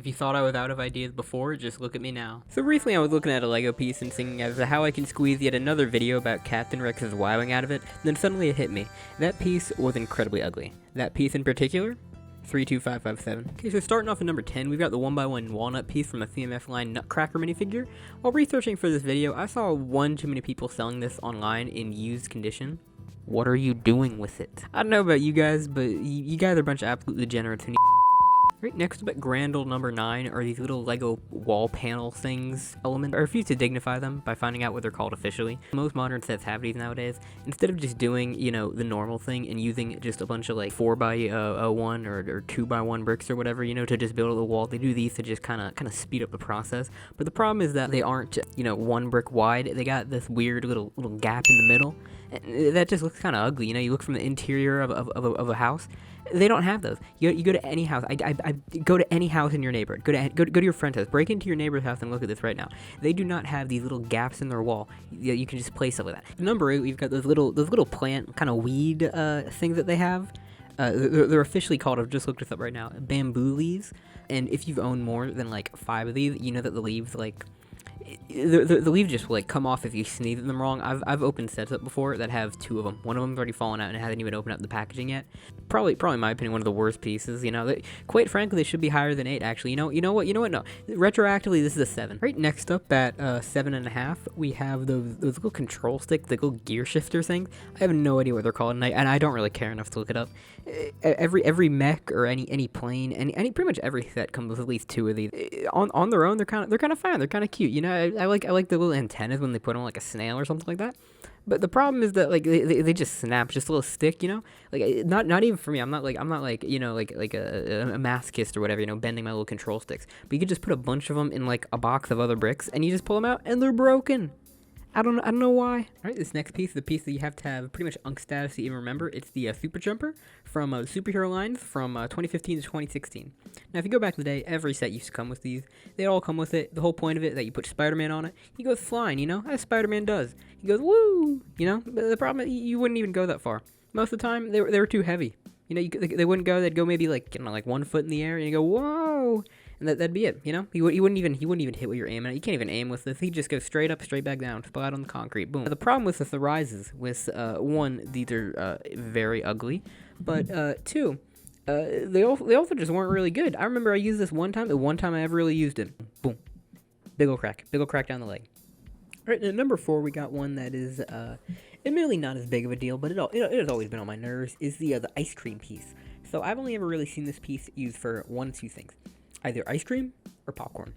If you thought I was out of ideas before, just look at me now. So recently I was looking at a Lego piece and thinking as to how I can squeeze yet another video about Captain Rex's wowing out of it, then suddenly it hit me. That piece was incredibly ugly. That piece in particular? 32557. Okay, so starting off at number 10, we've got the 1x1 walnut piece from a CMF line Nutcracker minifigure. While researching for this video, I saw one too many people selling this online in used condition. What are you doing with it? I don't know about you guys, but you guys are a bunch of absolute degenerates who need. Right next up at grand old number 9 are these little Lego wall panel things element. I refuse to dignify them by finding out what they're called officially. Most modern sets have these nowadays. Instead of just doing, you know, the normal thing and using just a bunch of like 4x1 or 2x1 bricks or whatever, you know, to just build a little wall, they do these to just kind of speed up the process. But the problem is that they aren't, you know, 1 brick wide. They got this weird little gap in the middle. And that just looks kind of ugly, you know. You look from the interior of a house. They don't have those. You go to any house. I go to any house in your neighborhood. Go to your friend's house. Break into your neighbor's house and look at this right now. They do not have these little gaps in their wall. You can just place stuff like that. Number 8, we've got those little plant kind of weed things that they have. They're officially called, I've just looked this up right now, bamboo leaves. And if you've owned more than like 5 of these, you know that the leaves like. The leaves just like come off if you sneeze at them wrong. I've opened sets up before that have 2 of them. One of them's already fallen out and it hasn't even opened up the packaging yet. Probably in my opinion, one of the worst pieces. You know, quite frankly, they should be higher than 8. Actually, you know what? No, retroactively, this is a 7. Right next up at 7.5, we have those little control sticks, the little gear shifter things. I have no idea what they're called, and I don't really care enough to look it up. Every mech or any plane, any pretty much every set comes with at least 2 of these. On their own, they're kind of fun. They're kind of cute. You know, I like the little antennas when they put on like a snail or something like that. But the problem is that like they just snap, just a little stick, you know. Like not even for me. I'm not like you know like a masochist or whatever, you know, bending my little control sticks. But you could just put a bunch of them in like a box of other bricks, and you just pull them out, and they're broken. I don't know why. All right, this next piece, the piece that you have to have pretty much unk status to even remember. It's the Super Jumper from superhero lines from 2015 to 2016. Now, if you go back in the day, every set used to come with these. They all come with it. The whole point of it is that you put Spider-Man on it. He goes flying, you know, as Spider-Man does. He goes, woo, you know. But the problem is you wouldn't even go that far. Most of the time, they were too heavy. You know, they wouldn't go. They'd go maybe like, you know, like 1 foot in the air, and you go, whoa. And that'd be it, you know? He wouldn't even hit what you're aiming at. You can't even aim with this. He'd just go straight up, straight back down, splat on the concrete, boom. The problem with this arises with, 1, these are very ugly, but 2, they also just weren't really good. I remember I used this one time, the one time I ever really used it. Boom. Big ol' crack down the leg. All right, at number 4, we got one that is, admittedly not as big of a deal, but it has always been on my nerves, is the ice cream piece. So I've only ever really seen this piece used for 1 of 2 things. Either ice cream or popcorn.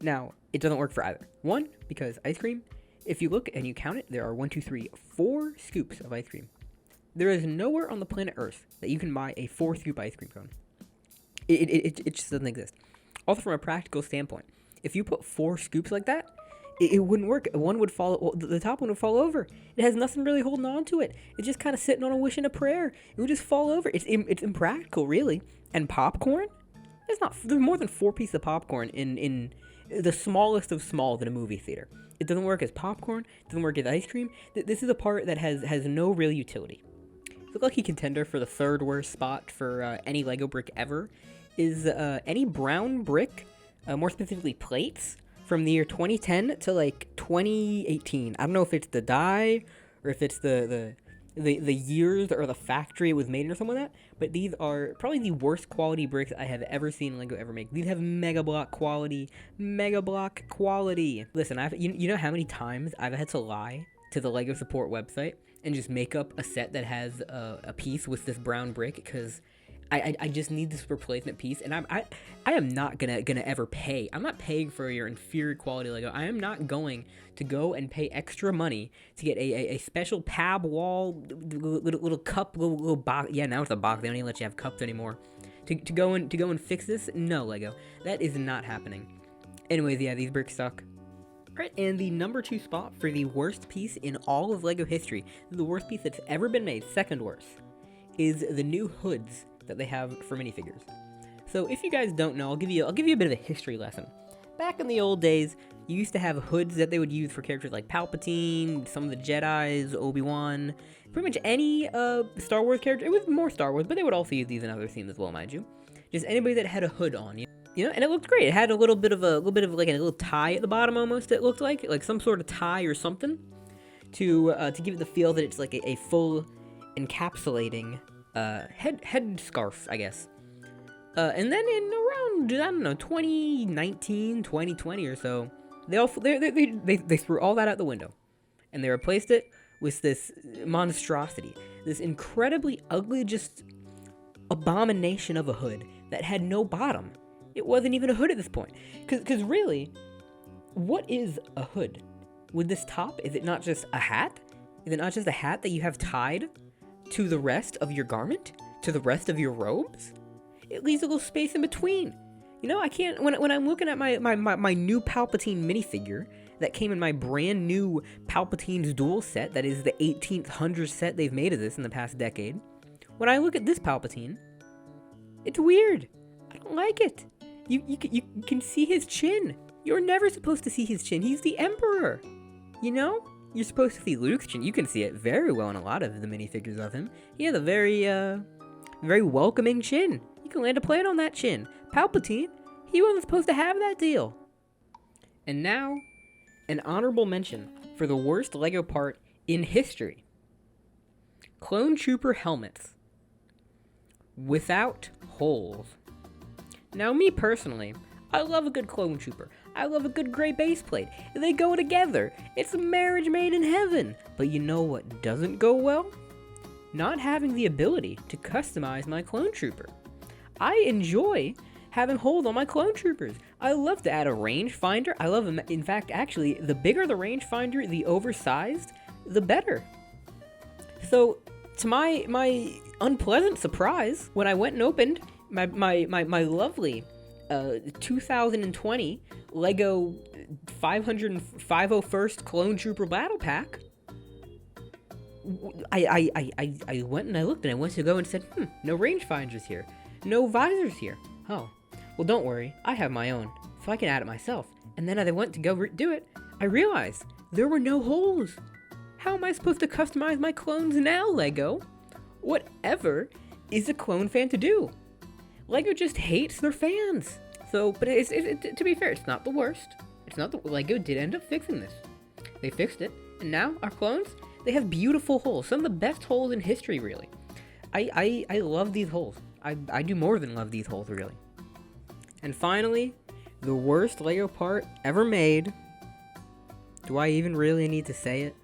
Now, it doesn't work for either. 1, because ice cream, if you look and you count it, there are 1, 2, 3, 4 scoops of ice cream. There is nowhere on the planet Earth that you can buy a 4-scoop ice cream cone. It just doesn't exist. Also, from a practical standpoint, if you put 4 scoops like that, it wouldn't work. One would fall. Well, the top one would fall over. It has nothing really holding on to it. It's just kind of sitting on a wish and a prayer. It would just fall over. It's impractical, really. And popcorn? There's more than 4 pieces of popcorn in the smallest of smalls in a movie theater. It doesn't work as popcorn. It doesn't work as ice cream. This is a part that has no real utility. The lucky contender for the 3rd worst spot for any Lego brick ever is any brown brick, more specifically plates, from the year 2010 to like 2018. I don't know if it's the die or if it's the years or the factory it was made in or something like that, but these are probably the worst quality bricks I have ever seen Lego ever make. These have mega block quality. Listen, you know how many times I've had to lie to the Lego support website and just make up a set that has a piece with this brown brick because I just need this replacement piece, and I am not gonna ever pay. I'm not paying for your inferior quality Lego. I am not going to go and pay extra money to get a special pab wall, little cup, little box. Yeah, now it's a box. They don't even let you have cups anymore. To go and fix this? No, Lego. That is not happening. Anyways, yeah, these bricks suck. Right, and the number 2 spot for the worst piece in all of Lego history, the worst piece that's ever been made, 2nd worst, is the new hoods that they have for minifigures. So if you guys don't know, I'll give you a bit of a history lesson. Back in the old days, you used to have hoods that they would use for characters like Palpatine, some of the Jedis, Obi-Wan, pretty much any Star Wars character. It was more Star Wars, but they would also use these in other themes as well, mind you. Just anybody that had a hood on, you know? and it looked great. It had a little bit of like a little tie at the bottom almost. It looked like some sort of tie or something to give it the feel that it's like a full encapsulating head scarf, I guess. And then in around, I don't know, 2019, 2020 or so, they threw all that out the window, and they replaced it with this monstrosity, this incredibly ugly, just abomination of a hood that had no bottom. It wasn't even a hood at this point. Because really, what is a hood? With this top, is it not just a hat? Is it not just a hat that you have tied to the rest of your garment? To the rest of your robes? It leaves a little space in between. I can't, when I'm looking at my new Palpatine minifigure that came in my brand new Palpatine's duel set, that is the 1800 set they've made of this in the past decade. When I look at this Palpatine, it's weird. I don't like it. You can see his chin. You're never supposed to see his chin. He's the Emperor. You're supposed to see Luke's chin. You can see it very well in a lot of the minifigures of him. He has a very welcoming chin. You can land a plane on that chin. Palpatine, he wasn't supposed to have that deal. And now, an honorable mention for the worst Lego part in history. Clone Trooper helmets. Without holes. Now, me personally, I love a good Clone Trooper. I love a good gray base plate. They go together. It's a marriage made in heaven. But you know what doesn't go well? Not having the ability to customize my Clone Trooper. I enjoy having holes on my Clone Troopers. I love to add a rangefinder. I love them. In fact, actually, the bigger the rangefinder, the oversized, the better. So, to my unpleasant surprise, when I went and opened my lovely 2020 Lego 501st Clone Trooper Battle Pack, I went and I looked and I went to go and said, no rangefinders here. No visors here. Oh, well, don't worry. I have my own, so I can add it myself. And then I went to go do it. I realized there were no holes. How am I supposed to customize my clones now, Lego? Whatever is a clone fan to do? Lego just hates their fans. So, but to be fair, it's not the worst. Lego did end up fixing this. They fixed it, and now our clones, they have beautiful holes. Some of the best holes in history, really. I love these holes. I do more than love these holes, really. And finally, the worst Lego part ever made. Do I even really need to say it?